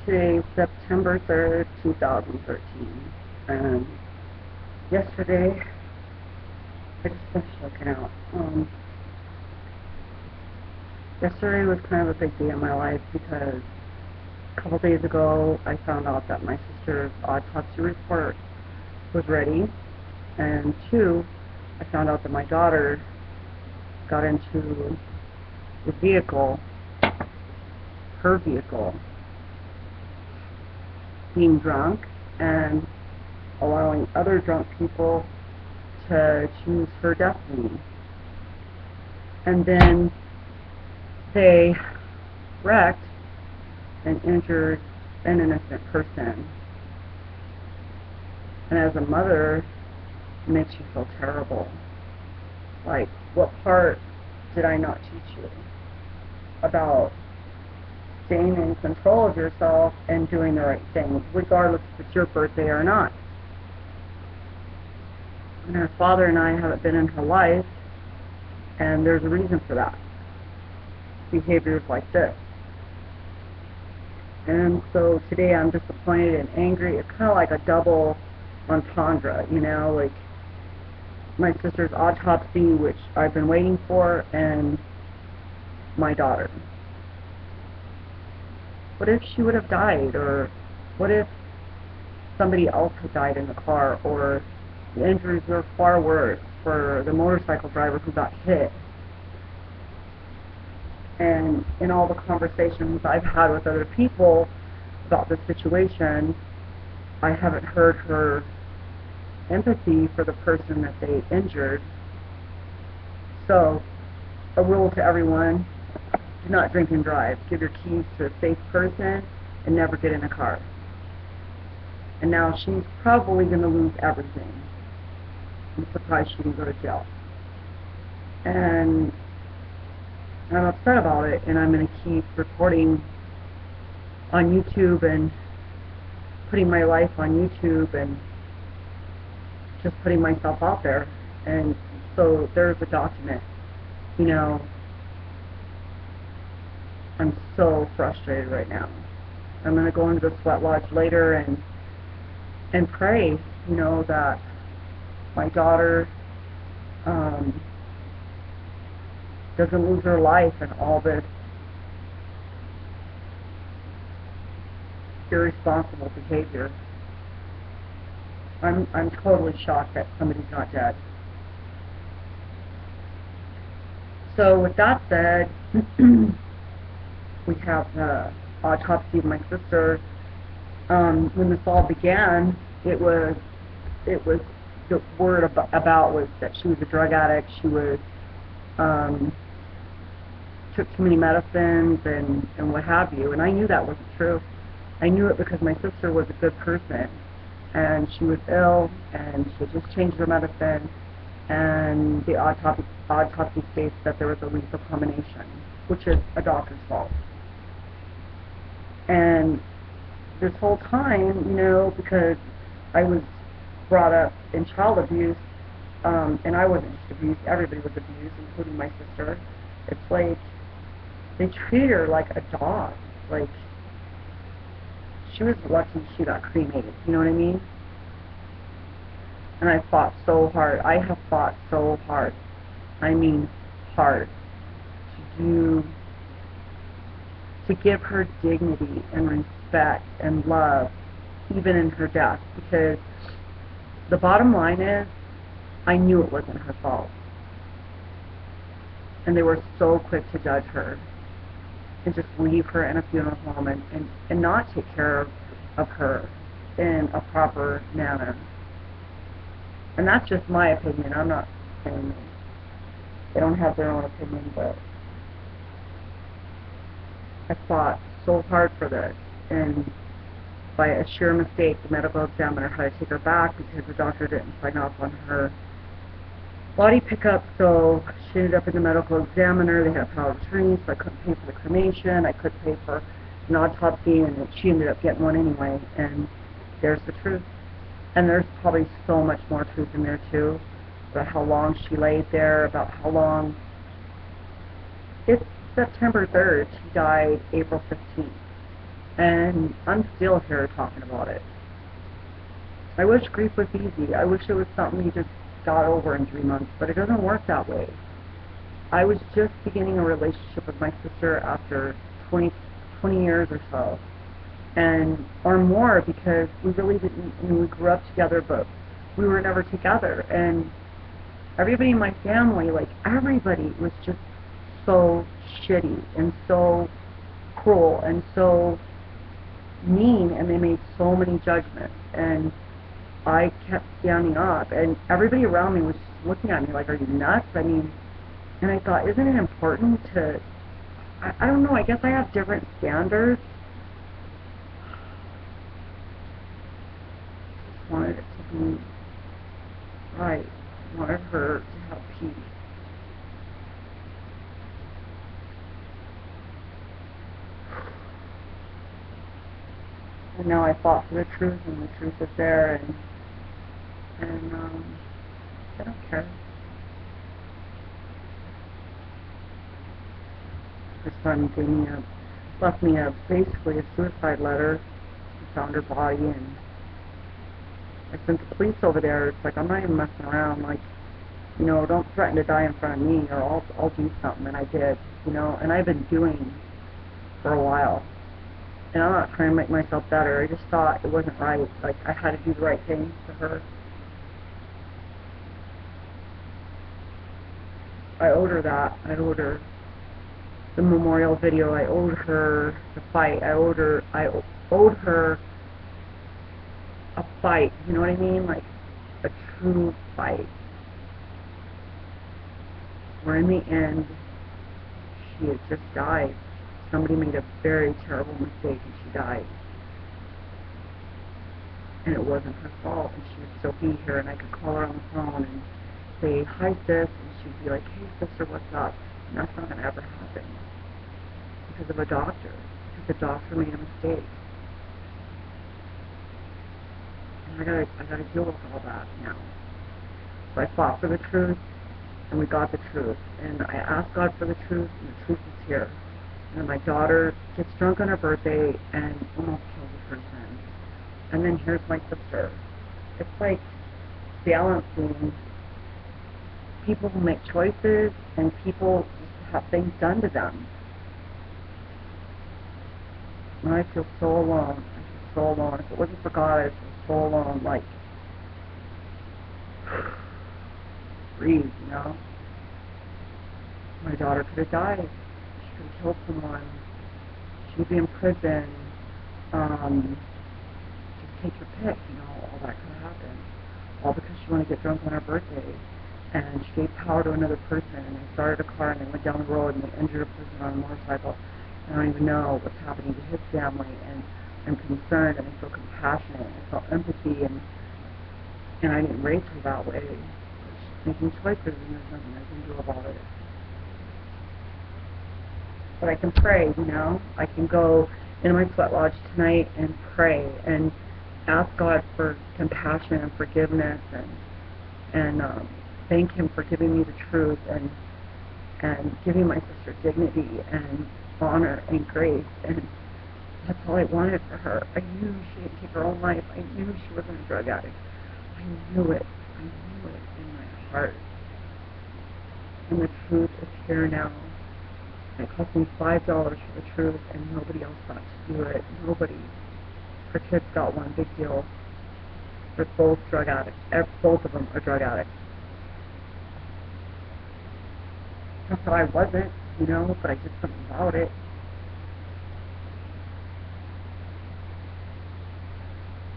Today, September 3rd, 2013. And yesterday, I just finished looking out. Yesterday was kind of a big day in my life because a couple days ago, I found out that my sister's autopsy report was ready. And two, I found out that my daughter got into the vehicle, her vehicle, being drunk and allowing other drunk people to choose her destiny. And then they wrecked and injured an innocent person. And as a mother, it makes you feel terrible. Like, what part did I not teach you about staying in control of yourself and doing the right thing, regardless if it's your birthday or not? And her father and I haven't been in her life, and there's a reason for that. Behaviors like this. And so today I'm disappointed and angry. It's kind of like a double entendre, you know, like my sister's autopsy, which I've been waiting for, and my daughter. What if she would have died? Or what if somebody else had died in the car? Or the injuries were far worse for the motorcycle driver who got hit? And in all the conversations I've had with other people about this situation, I haven't heard her empathy for the person that they injured. So, a rule to everyone: do not drink and drive. Give your keys to a safe person and never get in a car. And now she's probably going to lose everything. I'm surprised she didn't go to jail. And I'm upset about it, and I'm going to keep recording on YouTube and putting my life on YouTube and just putting myself out there. And so there's a document. You know, I'm so frustrated right now. I'm going to go into the sweat lodge later and pray, you know, that my daughter doesn't lose her life in all this irresponsible behavior. I'm totally shocked that somebody's not dead. So with that said, we have the autopsy of my sister. When this all began, it was the word about was that she was a drug addict. She was took too many medicines and what have you. And I knew that wasn't true. I knew it because my sister was a good person, and she was ill, and she had just changed her medicine, and the autopsy states that there was a lethal combination, which is a doctor's fault. And this whole time, you know, because I was brought up in child abuse, and I wasn't just abused, everybody was abused, including my sister. It's like they treated her like a dog. Like, she was lucky she got cremated, you know what I mean? And I fought so hard. I have fought so hard. I mean hard. To give her dignity and respect and love, even in her death. Because the bottom line is, I knew it wasn't her fault. And they were so quick to judge her and just leave her in a funeral home and not take care of her in a proper manner. And that's just my opinion. I'm not saying they don't have their own opinion, but I fought so hard for this, and by a sheer mistake, the medical examiner had to take her back because the doctor didn't sign off on her body pickup. So she ended up in the medical examiner. They had a power of attorney, so I couldn't pay for the cremation. I couldn't pay for an autopsy, and she ended up getting one anyway. And there's the truth. And there's probably so much more truth in there too, about how long she laid there, about how long. It's September 3rd. She died April 15th. And I'm still here talking about it. I wish grief was easy. I wish it was something you just got over in 3 months, but it doesn't work that way. I was just beginning a relationship with my sister after 20 years or so, or more, because we really didn't, we grew up together, but we were never together. And everybody in my family, like everybody, was just so shitty and so cruel and so mean, and they made so many judgments, and I kept standing up, and everybody around me was just looking at me like, are you nuts? I mean, and I thought, isn't it important to, I don't know, I guess I have different standards. I just wanted it to be right. I wanted her to have peace. And now I fought for the truth, and the truth is there, and I don't care. Her son left me basically a suicide letter. He found her body, and I sent the police over there. It's like, I'm not even messing around. Like, you know, don't threaten to die in front of me, or I'll do something. And I did, you know. And I've been doing for a while. And I'm not trying to make myself better. I just thought it wasn't right. Like, I had to do the right thing for her. I owed her that. I owed her the memorial video. I owed her the fight. I owed her a fight. You know what I mean? Like, a true fight. Where in the end, she had just died. Somebody made a very terrible mistake and she died. And it wasn't her fault, and she would still be here, and I could call her on the phone and say, hi sis, and she'd be like, hey sister, what's up? And that's not going to ever happen. Because of a doctor. Because the doctor made a mistake. And I gotta deal with all that now. So I fought for the truth, and we got the truth. And I asked God for the truth, and the truth is here. And my daughter gets drunk on her birthday and almost kills a person. And then here's my sister. It's like balancing people who make choices and people just have things done to them. And I feel so alone. I feel so alone. If it wasn't for God, I'd feel so alone. Like, breathe, you know? My daughter could have died. She could have killed someone. She would be in prison. Just take your pick, you know, all that could have happened. All because she wanted to get drunk on her birthday. And she gave power to another person, and they started a car, and they went down the road, and they injured a person on a motorcycle. I don't even know what's happening to his family, and I'm concerned, and I feel compassionate, and I feel empathy, and I didn't raise her that way. She's making choices, and there's nothing I can do about it. But I can pray, you know? I can go in my sweat lodge tonight and pray, and ask God for compassion and forgiveness, and thank Him for giving me the truth, and giving my sister dignity, and honor and grace, and that's all I wanted for her. I knew she had taken her own life. I knew she wasn't a drug addict. I knew it. I knew it in my heart. And the truth is here now. And it cost me $5 for the truth, and nobody else got to do it. Nobody. Her kids got one big deal. They're both drug addicts. Both of them are drug addicts. I thought I wasn't, you know, but I did something about it.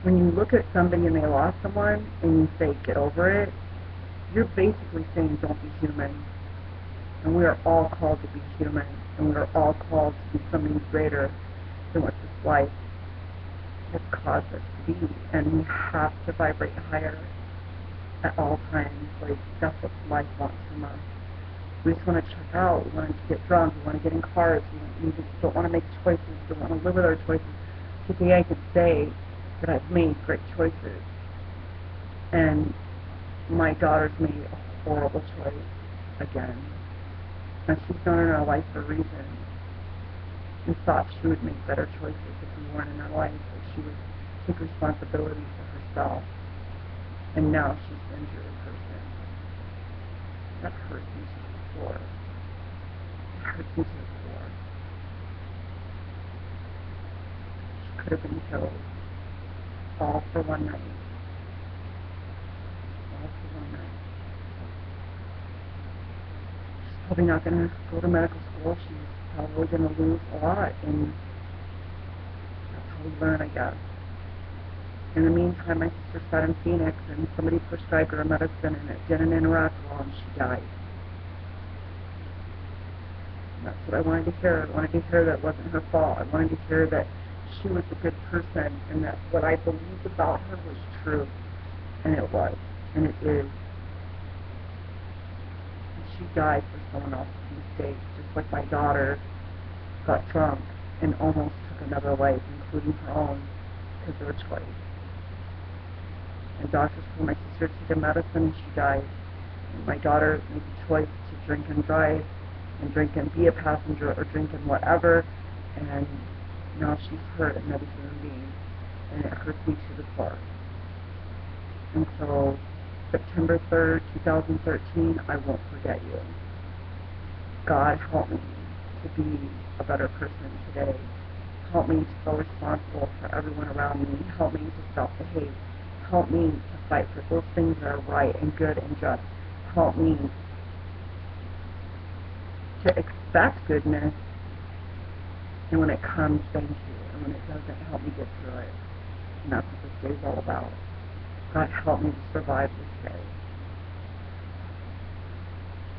When you look at somebody and they lost someone, and you say, get over it, you're basically saying, don't be human. And we are all called to be human, and we are all called to be something greater than what this life has caused us to be. And we have to vibrate higher at all times. Like, that's what life wants from us. We just want to check out, we want to get drunk, we want to get in cars, we just don't want to make choices, we don't want to live with our choices. Today I could say that I've made great choices, and my daughter's made a horrible choice again, and she's not in our life for a reason. and thought she would make better choices if we weren't in her life, that she would take responsibility for herself. And now she's an injured person. That hurts me to the core. It hurts me to the core. She could have been killed. All for one night. All for one night. She's probably not going to go to medical school. She's probably going to lose a lot. And that's how we learn, I guess. In the meantime, my sister sat in Phoenix, and somebody prescribed her a medicine, and it didn't interact well, and she died. And that's what I wanted to hear. I wanted to hear that it wasn't her fault. I wanted to hear that she was a good person, and that what I believed about her was true. And it was. And it is. And she died for someone else's mistake, just like my daughter got drunk and almost took another life, including her own, because of her choice. And doctors told my sister to take a medicine, and she died. And my daughter made the choice to drink and drive, and drink and be a passenger, or drink and whatever, and now she's hurt another human being, and it hurts me to the core. And so, September 3rd, 2013, I won't forget you. God, help me to be a better person today. Help me to feel responsible for everyone around me. Help me to self-behave. Help me to fight for those things that are right and good and just. Help me to expect goodness, and when it comes, thank you. And when it doesn't, help me get through it. And that's what this day is all about. God, help me to survive this day.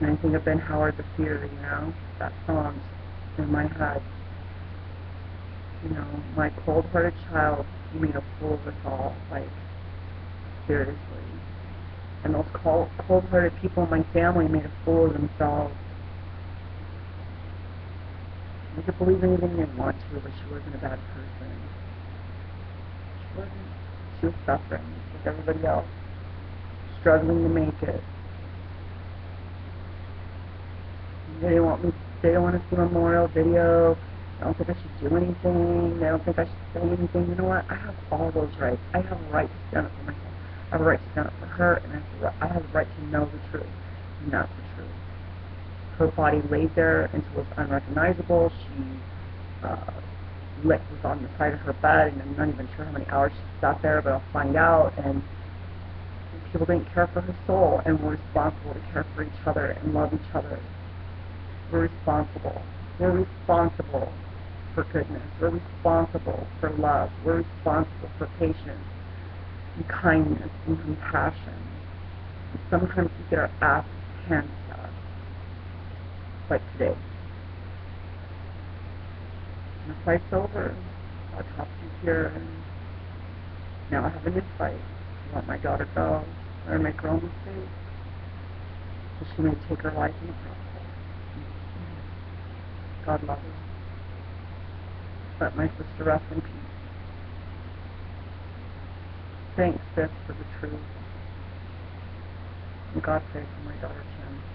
And I think of Ben Howard, The Fear, that song's in my head. My cold-hearted child, he made a fool of us all, seriously. And those cold-hearted people in my family made a fool of themselves. They could believe anything they want to, but she wasn't a bad person. She wasn't. She was suffering, like everybody else, struggling to make it. They don't want to see a memorial video. I don't think I should do anything. They don't think I should say anything. You know what? I have all those rights. I have a right to stand up for myself. I have a right to stand up for her, and I have a right to know the truth. And that's the truth. Her body laid there until it was unrecognizable. She was on the side of her bed, and I'm not even sure how many hours she sat there, but I'll find out. And people didn't care for her soul, and we're responsible to care for each other and love each other. We're responsible. We're responsible for goodness. We're responsible for love. We're responsible for patience and kindness and compassion. And sometimes we get our asses handed to us, like today. And the fight's over. Our top is here, and now I have a new fight. I let my daughter go. Let her make her own mistakes. So she may take her life in the process. God love her. Let my sister rest in peace. Thanks, sis, for the truth. And God pray for my daughter, Jen.